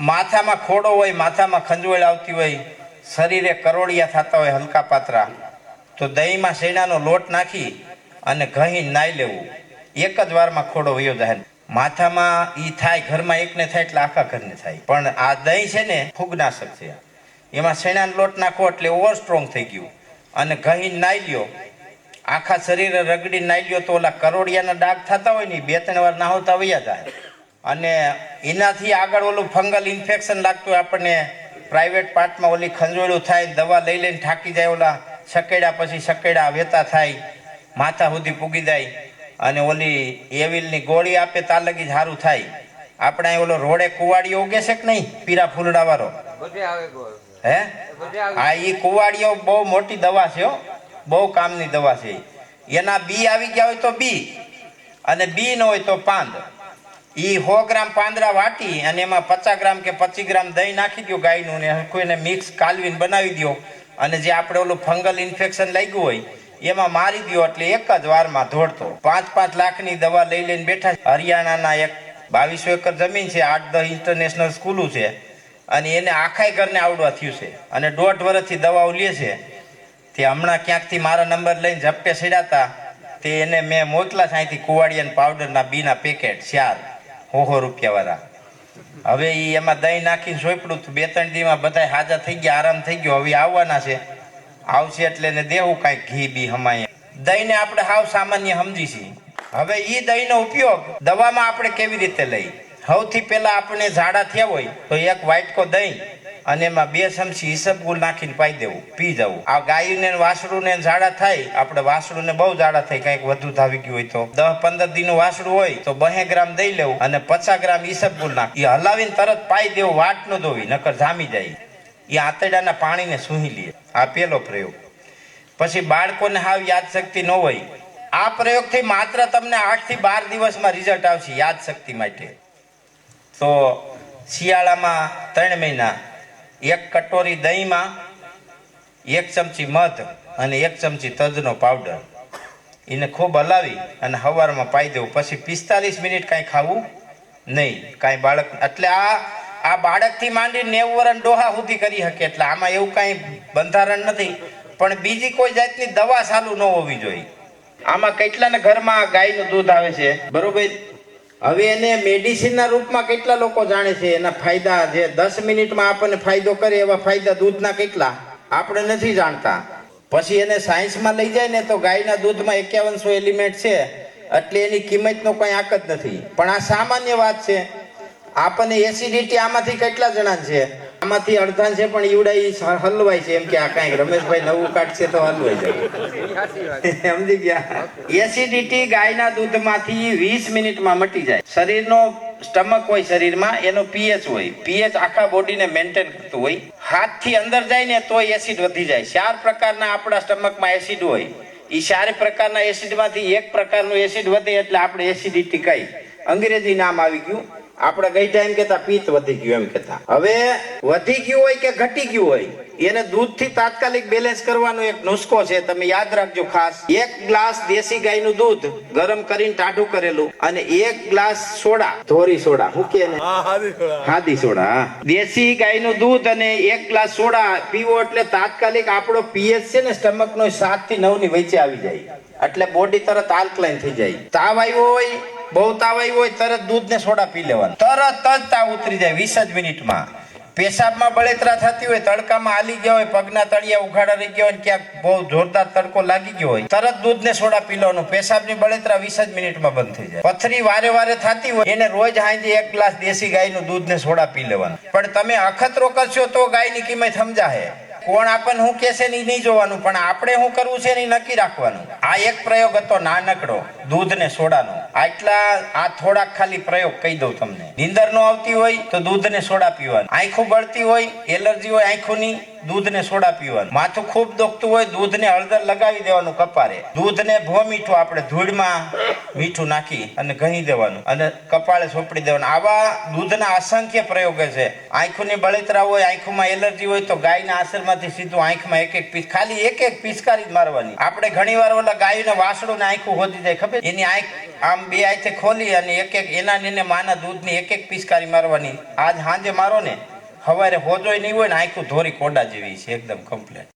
માથામાં ખોડો હોય, માથામાં ખંજવળ આવતી હોય, શરીરે કરોડિયા થતા હોય હલકા પાતરા, તો દહીંમાં શેણાનો લોટ નાખી અને ઘહી નાઈ લેવું. એક જ વારમાં ખોડો વયો જાય. માથામાં ઈ થાય, ઘરમાં એકને થાય એટલે આખા ઘરને થાય. પણ આ દહીં છે ને ફૂગનાશક છે. એમાં શેણાનો લોટ નાખો એટલે ઓવર સ્ટ્રોંગ થઈ ગયું અને ઘહી નાઈ લ્યો, આખા શરીરે રગડી નાઈ લ્યો તો ઓલા કરોડિયાના ડાઘ થતા હોય ને 2-3 વાર નાહવતા વયા જાય. અને એનાથી આગળ ઓલું ફંગલ ઇન્ફેક્શન લાગતું હોય આપણને, પ્રાઇવેટ પાર્ટમાં ઓલી ખંજોળું થાય, દવા લઈ લઈને થાકી જાય, ઓલા સકેડા પછી સકેડા વેતા થાય, માથા સુધી પૂગી જાય અને ઓલી એવિલની ગોળી આપે ત્યાં લગી જ સારું થાય. આપણે ઓલો રોડે કુવાડીઓ ઉગે છે કે નહીં, પીરા ફૂલડા વાળો, હે હા, એ કુવાડીઓ બહુ મોટી દવા છે, બહુ કામની દવા છે. એના બી આવી ગયા હોય તો બી, અને બી ન હોય તો પાંદ. ઈ 100 ગ્રામ પાંદડા વાટી અને એમાં 50 ગ્રામ કે 25 ગ્રામ દહીં નાખી દો ગાયનું ને કોઈને મિક્સ કાલવીને બનાવી દો અને જે આપણે ઓલું ફંગલ ઇન્ફેક્શન લાગ્યું હોય એમાં મારી દો એટલે એક જ વારમાં ધોડતો. 5-5 લાખની દવા લઈ લઈને બેઠા. હરિયાણાના એક 2200 એકર જમીન છે, 8-10 ઇન્ટરનેશનલ સ્કૂલો છે અને એને આખાય ઘરને આવડવા થયું છે અને 1.5 વર્ષથી દવાઓ લે છે. તે હમણાં ક્યાંકથી મારા નંબર લઈને ઝપટે ચડ્યા તે એને મેં મોકલા છે અહીંથી કુવાડિયા પાવડરના બીના પેકેટ 400 રૂપિયા વાળા. હવે એ એમાં દહીં નાખીને સોંપડું, 2-3 દીમાં બધા હાજા થઈ ગયા, આરામ થઈ ગયો. હવે આવવાના છે, આવશે એટલે એને દેવું કાંઈક ઘી બી હમાય. દહીંને આપણે હાવ સામાન્ય સમજી છીએ. હવે એ દહીંનો ઉપયોગ દવામાં આપણે કેવી રીતે લઈ? સૌથી પહેલા આપણે ઝાડા થયા હોય તો એક વાટકો દહીં અને એમાં 2 ચમચી ઈસબગુલ નાખીને પાઈ દેવું, પી જવું. આ ગાયને વાસળું ને ઝાડા થાય, આપણે વાસળું ને બહુ ઝાડા થાય, કંઈક વધુ થાવી ગયું હોય તો 10-15 દીનું વાસળું હોય તો 200 ગ્રામ દહીં લેવું અને 50 ગ્રામ ઈસબગુલ નાખી હલાવીને તરત પાઈ દેવું, વાટ ન ધોવી નકર જામી જાય. એ આંતરડાના પાણીને સૂહી લે. આ પહેલો પ્રયોગ. પછી બાળકોને હાવ યાદશક્તિ ન હોય, આ પ્રયોગથી માત્ર તમને 8 થી 12 દિવસમાં રિઝલ્ટ આવશે યાદશક્તિ માટે. તો શિયાળામાં 3 મહિના 1 કટોરી દહીંમાં 1 ચમચી મધ અને 1 ચમચી તજનો પાવડર, એને ખૂબ હલાવી અને સવારમાં પાઈ દેવું. પછી 45 મિનિટ કાંઈ ખાવું નહીં, કાંઈ બાળક. એટલે આ બાળકથી માંડી 90 વર્ષ ડોહા સુધી કરી શકે. એટલે આમાં એવું કાંઈ બંધારણ નથી, પણ બીજી કોઈ જાતની દવા ચાલુ ન હોવી જોઈએ. આમાં કેટલાના ઘરમાં ગાયનું દૂધ આવે છે, બરોબર? હવે એને મેડિસિનના રૂપમાં કેટલા લોકો જાણે છે, એના ફાયદા જે 10 મિનિટમાં આપણને ફાયદો કરે એવા ફાયદા દૂધના કેટલા આપણે નથી જાણતા. પછી એને સાયન્સમાં લઈ જાય ને તો ગાયના દૂધમાં 5100 એલિમેન્ટ છે, એટલે એની કિંમતનો કોઈ આંક જ નથી. પણ આ સામાન્ય વાત છે. આપણને એસિડિટી આમાંથી કેટલા જણા છે, આમાંથી અડધા છે પણ ઈવડા હલવાય છે, એમ કે આ કાંઈક રમેશભાઈ નવું કાઢશે તો હલવાઈ જાય. સમજી ગયા? એસિડિટી ગાયના દૂધમાંથી 20 મિનિટમાં મટી જાય. શરીરનો સ્ટમક હોય, શરીરમાં એનો પીએચ હોય, પીએચ આખા બોડીને મેન્ટેન કરતું હોય. હાથથી અંદર જાય ને તો એસિડ વધી જાય. 4 પ્રકારના આપણા સ્ટમકમાં એસિડ હોય. એ 4 પ્રકારના એસિડમાંથી એક પ્રકારનું એસિડ વધે એટલે આપણે એસિડિટી કહી. અંગ્રેજી નામ આવી ગયું. આપણે ગઈ ટાઈમ કેતા પિત્ત વધી ગયું એમ કેતા. હવે વધી ગયું હોય કે ઘટી ગયું હોય, એને દૂધથી તાત્કાલિક બેલેન્સ કરવાનો એક નુસ્ખો છે, તમે યાદ રાખજો ખાસ. 1 ગ્લાસ દેશી ગાયનું દૂધ ગરમ કરીને ટાઢું કરેલું અને 1 ગ્લાસ સોડા, ધોરી સોડા, શું કે એને? હાદી સોડા. દેશી ગાયનું દૂધ અને 1 ગ્લાસ સોડા પીવો એટલે તાત્કાલિક આપણો પીએચ છે ને સ્ટમકનો 7 થી 9 ની વચ્ચે આવી જાય. એટલે બોડી તરત આલ્કલાઇન થઈ જાય. તાવ આવ્યો હોય, બહુ તાવ આવ્યો હોય, તરત દૂધ ને સોડા પી લેવાનું, તરત જ તાવ ઉતરી જાય 20 જ મિનિટમાં. પેશાબમાં બળતરા થતી હોય, તડકામાં હાલી ગયા હોય, પગના તળિયા ઉઘાડા રહી ગયા હોય, ક્યાંક બહુ જોરદાર તડકો લાગી ગયો હોય, તરત દૂધ ને સોડા પી લેવાનું. પેશાબની બળતરા 20 જ મિનિટમાં બંધ થઈ જાય. પથરી વારે વારે થતી હોય, એને રોજ હાંજે 1 ગ્લાસ દેશી ગાયનું દૂધ ને સોડા પી લેવાનું. પણ તમે અખતરો કરશો તો ગાયની કિંમત સમજાશે. કોણ આપણને શું કહેશે ને નહીં જોવાનું, પણ આપણે શું કરવું છે ને નક્કી રાખવાનું. આ એક પ્રયોગ હતો નાનકડો દૂધ ને સોડાનો. આ થોડાક ખાલી પ્રયોગ કહી દઉં તમને. નીંદર ન આવતી હોય તો દૂધ ને સોડા પીવાનું. આંખું બળતી હોય, એલર્જી હોય આંખોની, દૂધને સોડા પીવાનું. માથું ખૂબ દુખતું હોય દૂધને હળદર લગાવી દેવાનું કપારે. દૂધને ભો મીઠું આપણે ધૂળમાં મીઠું નાખી અને ઘહી દેવાનું અને કપાળે સોપડી દેવાનું. આવા દૂધના અસંખ્ય પ્રયોગો છે. આંખોની બળતરા હોય, આંખોમાં એલર્જી હોય તો ગાયના આશરમાંથી સીધું આંખમાં એક પીસ, ખાલી એક પિચકારી જ મારવાની. આપણે ઘણી વાર ઓલા ગાયોને વાસડું ને આંખું હોદી જાય ખબર, એની આંખ આમ બે હાથે ખોલી અને એક એના ને માના દૂધની એક પિચકારી મારવાની. આજ સાંજે મારો ને, સવારે હોજોય નહીં હોય ને આંખું ધોરી કોડા જેવી છે એકદમ કમ્પ્લેટ.